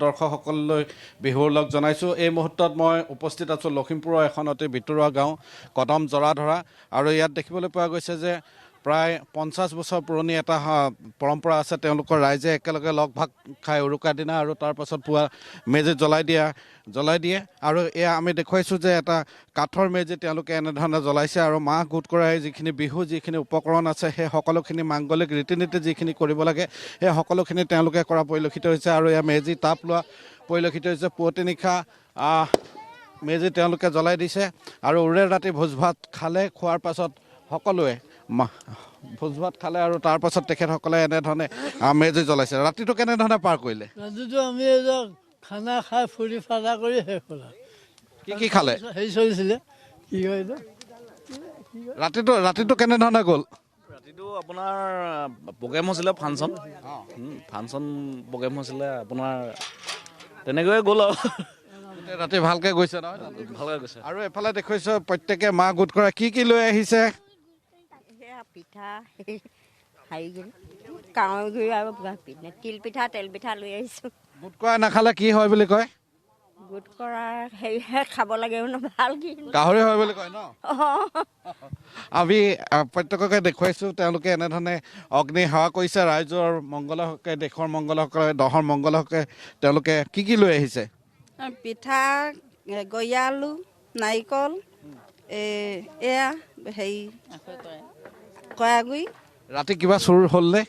দৰ্শকসকললৈ বিহুৰ লগ জনাইছোঁ। এই মুহূৰ্তত মই উপস্থিত আছোঁ লখিমপুৰৰ এখন অতি ভিতৰুৱা গাঁও কদম জৰাধৰা, আৰু ইয়াত দেখিবলৈ পোৱা গৈছে যে প্ৰায় 50 বছৰ পুৰণি এটা পৰম্পৰা আছে। তেওঁলোকৰ ৰাইজে একেলগে লগ ভাগ খাই উৰুকাৰ দিনা আৰু তাৰ পাছত পুৱা মেজি জ্বলাই দিয়ে। আৰু এয়া আমি দেখুৱাইছোঁ যে এটা কাঠৰ মেজি তেওঁলোকে এনেধৰণে জ্বলাইছে, আৰু মাহ গোট কৰাই যিখিনি বিহু যিখিনি উপকৰণ আছে সেই সকলোখিনি মাংগলিক ৰীতি নীতি যিখিনি কৰিব লাগে সেই সকলোখিনি তেওঁলোকে কৰা পৰিলক্ষিত হৈছে। আৰু এয়া মেজি তাপ লোৱা পৰিলক্ষিত হৈছে। পুৱতি নিশা মেজি তেওঁলোকে জ্বলাই দিছে, আৰু উৰে ৰাতি ভোজ ভাত খালে। খোৱাৰ পাছত সকলোৱে ভোজ ভাত খালে আৰু তাৰ পাছত তেখেতসকলে এনেধৰণে মেজি জ্বলাইছে। ৰাতিটো কেনেধৰণে পাৰ কৰিলে? ৰাতিটো আমি খানা খাই ফুৰি ফালা কৰি শেষ হ'ল। কি খালে? হেৰি চলিছিলে, কি কয় এইটো, ৰাতিটো কেনেধৰণে গ'ল? ৰাতিটো আপোনাৰ প্ৰগ্ৰেম হৈছিলে, ফাংচন প্ৰগ্ৰেম হৈছিলে আপোনাৰ, তেনেকৈয়ে গ'ল আৰু ৰাতি ভালকে গৈছে নহয়? ভালকৈ গৈছে। আৰু এফালে দেখুৱাইছো প্ৰত্যেকে মাহ গোট কৰা কি লৈ আহিছে? পিঠা কাৱৈ গুৰি আৰু তিল পিঠা তেল পিঠা লৈ আহিছোঁ। গোট কৰা নাখালে কি হয় বুলি কয়? গোট কৰা হেৰিহে খাব লাগে ভাল, কি গাহৰি হয় বুলি কয় ন? আমি প্ৰত্যেককে দেখুৱাইছোঁ তেওঁলোকে এনেধৰণে অগ্নি সেৱা কৰিছে ৰাইজৰ মংগলৰ হকে, দেশৰ মংগলৰ হকে, দহৰ মংগলৰ হকে। তেওঁলোকে কি লৈ আহিছে? পিঠা, গয়া আলু, নাৰিকল, এয়া হেৰি কয়াগুৰি। ৰাতি কিবা চুৰ হ'লনে?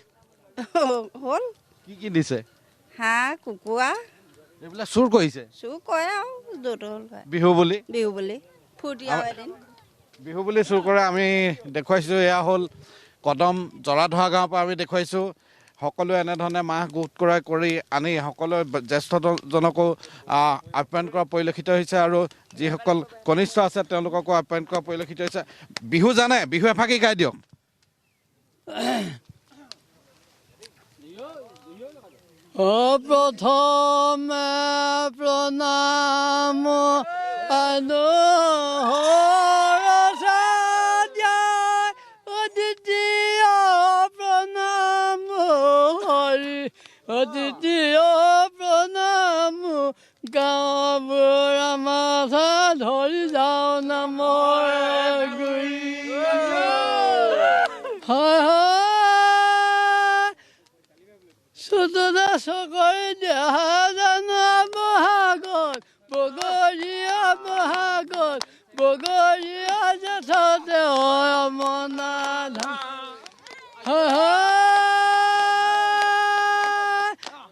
হ'ল। কি দিছে? হাঁহ কুকুৰা এইবিলাক চুৰ কৰিছে? চুৰ কৰে আৰু য'ত হ'ল বিহু বুলি ফূৰ্তি আৰু এদিন বিহু বুলি চুৰ কৰে। আমি দেখুৱাইছোঁ এয়া হ'ল কদম জৰাধৰা গাঁৱৰ পৰা আমি দেখুৱাইছোঁ। সকলোৱে এনেধৰণে মাহ গোট কৰি আনি সকলোৱে জ্যেষ্ঠজনকো আপ্যায়ন কৰা পৰিলক্ষিত হৈছে, আৰু যিসকল কনিষ্ঠ আছে তেওঁলোককো আপ্যায়ন কৰা পৰিলক্ষিত হৈছে। বিহু জানে? বিহু এফাকি গাই দিয়ক। প্ৰথমে প্ৰণাম দ্বিতীয় প্ৰণাম হৰি, দ্বিতীয় প্ৰণাম গাঁৱৰ মাথা ধৰি যাওঁ নামৰ গুৰি। চুতৰা চকৰি দেহা জানা বহাগত, বগৰীয়া বহাগত, বগৰীয়া জেঠতে হয় মনা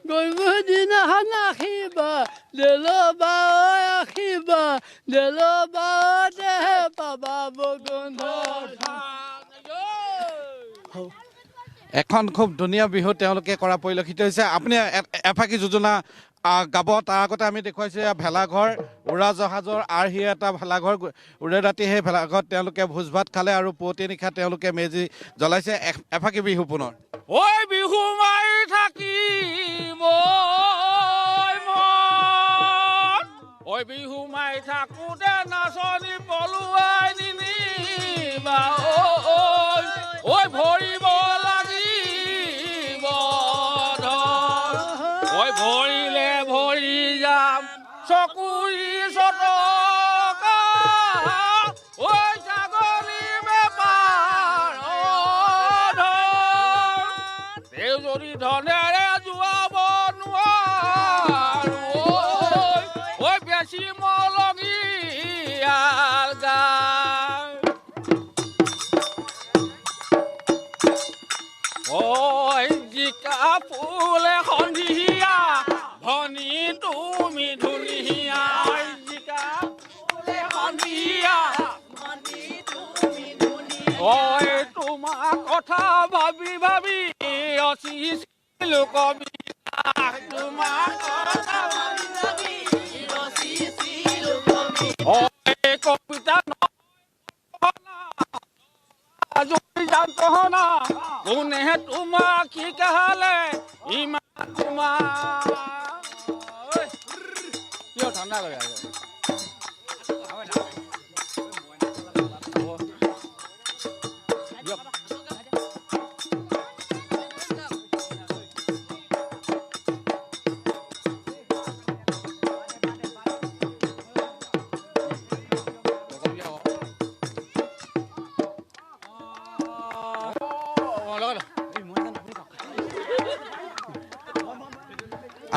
গৰু দিনাখন আশীবা দেল বাই আশীবা দেল বাতেহে পাবা বগন্ধ। এখন খুব ধুনীয়া বিহু তেওঁলোকে কৰা পৰিলক্ষিত হৈছে। আপুনি এফাকি যোজনা গাব। তাৰ আগতে আমি দেখুৱাইছোঁ ভেলাঘৰ, উৰা জাহাজৰ আৰ্হি এটা ভেলাঘৰ। উৰে ৰাতি সেই ভেলাঘৰত তেওঁলোকে ভোজ ভাত খালে, আৰু পুৱতি নিশা তেওঁলোকে মেজি জ্বলাইছে। এফাকি বিহু পুনৰ। ঐ বিহু মাৰি থাকিম, ঐ বিহু মাৰি থাকোঁতে নাচনি পলুৱাই নিনিবা, ঐ ভৰিব লাগিব ধৰ, ঐ ভৰিলে ভৰি যাম চকুৰি চটকা, ঐ ছাগলী বেপাৰ ধৰ, তেওঁ যদি ধনেৰে যোৱাব নোৱাৰো, ঐ বেছি মলগীয়াল গায়, ঐ জিকা ফুলে সন্ধিয়া ভনী তুমি ধুনীয়া, জিকা ফুলে সন্ধিয়া ঐ তোমাৰ কথা ভাবি ভাবি ৰচিছিলো কবিতা, তোমাৰ কথা ভাবি ভাবি ৰচিছিলো কবিতা, কবিতা জানতহনা কোনেহে তোমাক শিকালে ইমান তোমাৰ কিয় ঠাণ্ডা কৰে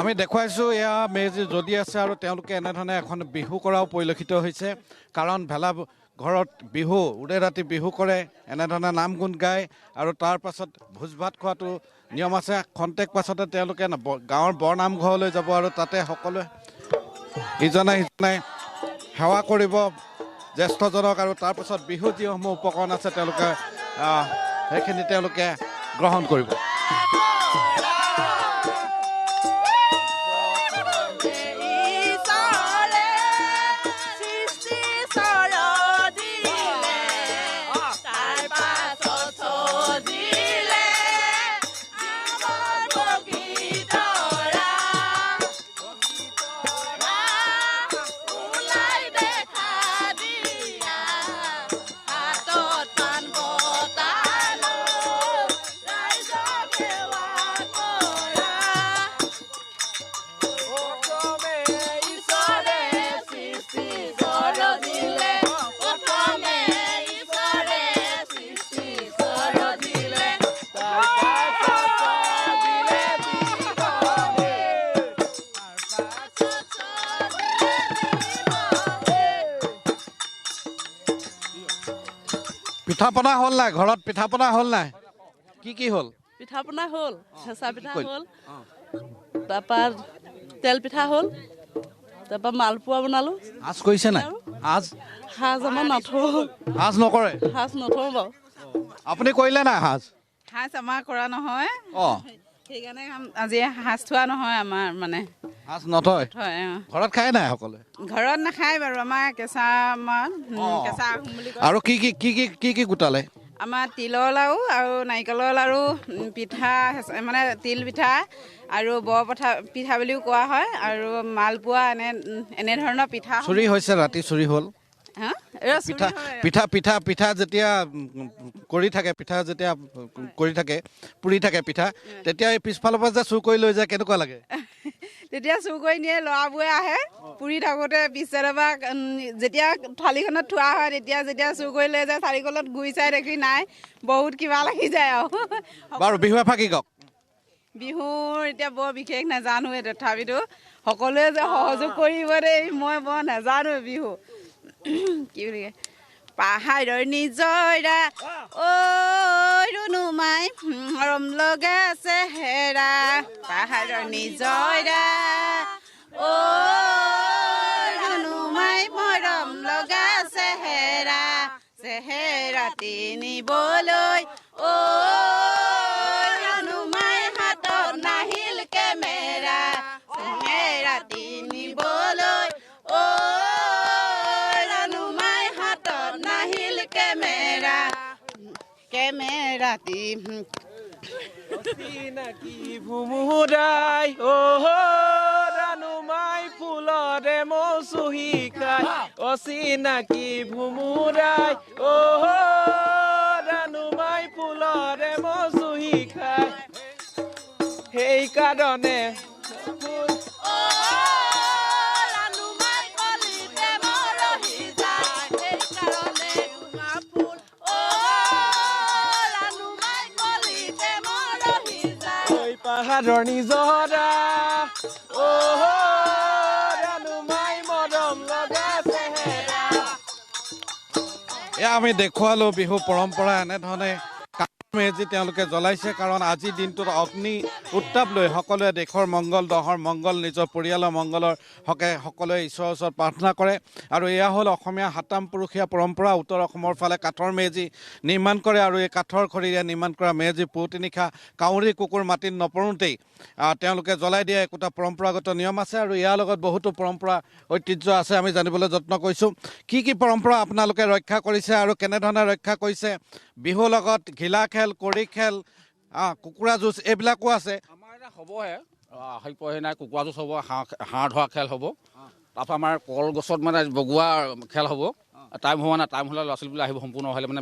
আমি দেখুৱাইছোঁ এয়া মেজি জ্বলি আছে আৰু তেওঁলোকে এনেধৰণে এখন বিহু কৰাও পৰিলক্ষিত হৈছে কাৰণ ভেলা ঘৰত বিহু উৰে ৰাতি বিহু কৰে এনেধৰণে নাম গুণ গায় আৰু তাৰ পাছত ভোজ ভাত খোৱাটো নিয়ম আছে খন্তেক পাছতে তেওঁলোকে গাঁৱৰ বৰনামঘৰলৈ যাব আৰু তাতে সকলোৱে ইজনে সিজনে সেৱা কৰিব জ্যেষ্ঠজনক আৰু তাৰ পাছত বিহু যিসমূহ উপকৰণ আছে তেওঁলোকে সেইখিনি তেওঁলোকে গ্ৰহণ কৰিব পিঠা পনা হ'ল নাই ঘৰত পিঠা পনা হ'ল নাই কি হ'ল পিঠা পনা হ'ল হেঁচা পিঠা হ'ল তাৰপৰা তেল পিঠা হ'ল তাৰপৰা মালপোৱা বনালোঁ সাজ কৰিছে নাই সাজ আমাৰ নথওঁ সাজ নকৰে সাজ নথওঁ বাৰু আপুনি কৰিলে নাই সাজ সাজ আমাৰ কৰা নহয় অঁ সেইকাৰণে আজি সাজ থোৱা নহয় আমাৰ মানে সাজ নথয় হয় ঘৰত খায় নাই সকলোৱে ঘৰত নাখায় বাৰু আমাৰ কেঁচা কেঁচা আহোম বুলি কয় আৰু কি গোটালে আমাৰ তিলৰ লাড়ু আৰু নাৰিকলৰ লাড়ু পিঠা মানে তিল পিঠা আৰু বৰ পিঠা বুলিও কোৱা হয় আৰু মালপোৱা এনেধৰণৰ পিঠা চুৰি হৈছে ৰাতি চুৰি হ'ল পিঠা যেতিয়া কৰি থাকে পুৰি থাকে পিঠা তেতিয়া এই পিছফালৰ পৰা যে চুৰ কৰি লৈ যায় কেনেকুৱা লাগে তেতিয়া চুৰ কৰি নিয়ে ল'ৰাবোৰে আহে পুৰি থাকোঁতে পিছফালৰ পৰা যেতিয়া থালিখনত থোৱা হয় যেতিয়া চুৰ কৰি লৈ যায় চাৰিকলত গুৰি চাই দেখি নাই বহুত কিবা লাগি যায় আৰু বাৰু বিহু এফাকি কওক বিহুৰ এতিয়া বৰ বিশেষ নাজানোৱে তথাপিতো সকলোৱে যে সহযোগ কৰিব দেই মই বৰ নাজানো বিহু কি বুলি কয় পাহাৰৰ নিজৰা ঐ ৰুনুমাই মৰম লগা চেহেৰা পাহাৰৰ নিজৰা ঐ ৰুনুমাই মৰম লগা চেহেৰা তিনিবলৈ ঐ ৰুনুমাই হাতত নাহিল কেমেৰা চেহেৰা তিনিবলৈ ঐ কেমেৰা চিনাকি ভুমুদাই ৰানুমাই ফুলৰে মৌচুহি খাই অচিনাকি ভুমুদাই ৰানুমাই ফুলৰে মৌচুহি খাই সেইকাৰণে পাহাৰৰ নিজৰা ৰানুমাই মৰম লগা চেহেৰা এয়া আমি দেখুৱালোঁ বিহু পৰম্পৰা এনেধৰণে মেজি তেওঁলোকে জ্বলাইছে কাৰণ আজিৰ দিনটোত অগ্নি উত্তাপ লৈ সকলোৱে দেশৰ মংগল দহৰ মংগল নিজৰ পৰিয়ালৰ মংগলৰ হকে সকলোৱে ঈশ্বৰৰ ওচৰত প্ৰাৰ্থনা কৰে আৰু এয়া হ'ল অসমীয়া সাতাম পুৰুষীয়া পৰম্পৰা উত্তৰ অসমৰ ফালে কাঠৰ মেজি নিৰ্মাণ কৰে আৰু এই কাঠৰ খৰিৰে নিৰ্মাণ কৰা মেজি পুৱতি নিশা কাউৰী কুকুৰ মাটিত নপৰোঁতেই তেওঁলোকে জ্বলাই দিয়া একোটা পৰম্পৰাগত নিয়ম আছে আৰু ইয়াৰ লগত বহুতো পৰম্পৰা ঐতিহ্য আছে আমি জানিবলৈ যত্ন কৰিছোঁ কি পৰম্পৰা আপোনালোকে ৰক্ষা কৰিছে আৰু কেনেধৰণে ৰক্ষা কৰিছে বিহুৰ লগত ঘিলা খেল কড়ি খেল কুকুৰা যুঁজ এইবিলাকো আছে আমাৰ এতিয়া হ'বহে নাই কুকুৰা যুঁজ হ'ব হাঁহ ধৰা খেল হ'ব তাৰপৰা আমাৰ কলগছত মানে বগোৱা খেল হ'ব টাইম হোৱা নাই টাইম হ'লে ল'ৰা ছোৱালীবিলাক আহিব সম্পূৰ্ণ হ'লে মানে